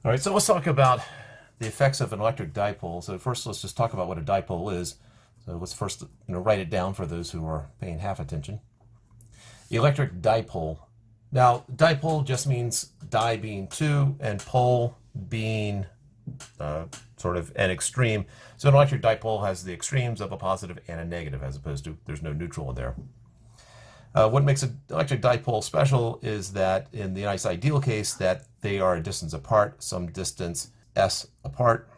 All right, so let's talk about the effects of an electric dipole. So first, let's just talk about what a dipole is. So let's first write it down for those who are paying half attention. The electric dipole. Now, dipole just means di being two and pole being sort of an extreme. So an electric dipole has the extremes of a positive and a negative, as opposed to there's no neutral in there. What makes an electric dipole special is that in the nice ideal case that they are a distance apart, some distance s apart.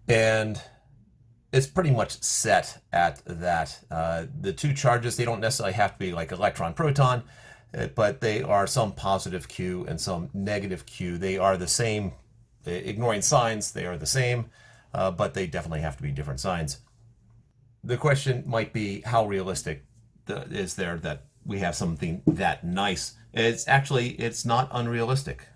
And it's pretty much set at that. The two charges, they don't necessarily have to be like electron, proton, but they are some positive Q and some negative Q. They are the same, ignoring signs, they are the same, but they definitely have to be different signs. The question might be, how realistic is there that we have something that nice? It's not unrealistic.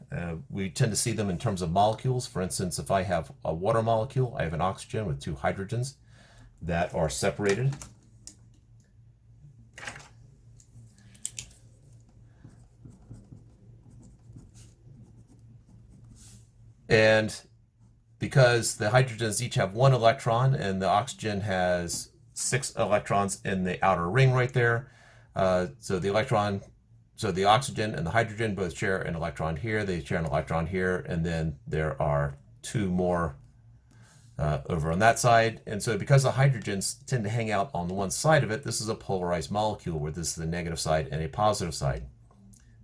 We tend to see them in terms of molecules. For instance, if I have a water molecule, I have an oxygen with two hydrogens that are separated. And because the hydrogens each have one electron and the oxygen has 6 electrons in the outer ring right there, so the oxygen and the hydrogen both share an electron here, they share an electron here, and then there are 2 more over on that side. And so because the hydrogens tend to hang out on the one side of it, this is a polarized molecule where this is the negative side and a positive side.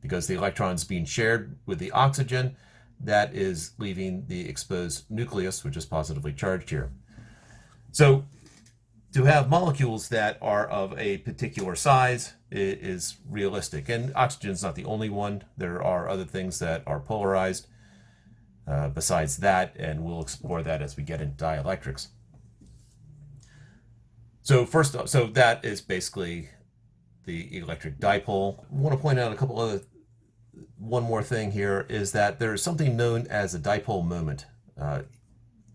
Because the electrons being shared with the oxygen, that is leaving the exposed nucleus, which is positively charged here. So to have molecules that are of a particular size is realistic. And oxygen is not the only one. There are other things that are polarized besides that, and we'll explore that as we get into dielectrics. So that is basically the electric dipole. I want to point out one more thing here is that there is something known as a dipole moment.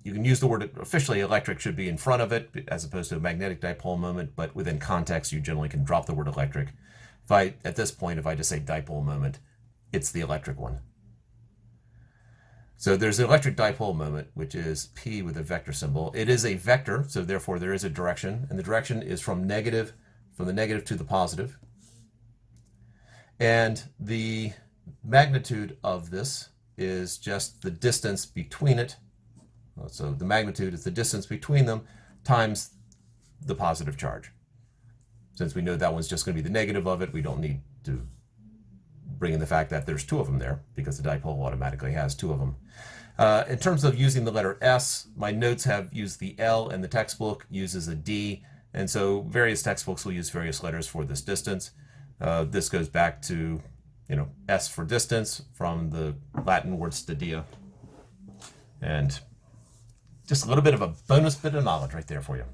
You can use the word, officially electric should be in front of it as opposed to a magnetic dipole moment, but within context you generally can drop the word electric. At this point, if I just say dipole moment, it's the electric one. So there's the electric dipole moment, which is P with a vector symbol. It is a vector, so therefore there is a direction, and the direction is from the negative to the positive. And the magnitude of this is just the distance between it. So the magnitude is the distance between them times the positive charge. Since we know that one's just going to be the negative of it, we don't need to bring in the fact that there's 2 of them there, because the dipole automatically has 2 of them. In terms of using the letter S, my notes have used the L, and the textbook uses a D, and so various textbooks will use various letters for this distance. This goes back to S for distance from the Latin word stadia. And just a little bit of a bonus bit of knowledge right there for you.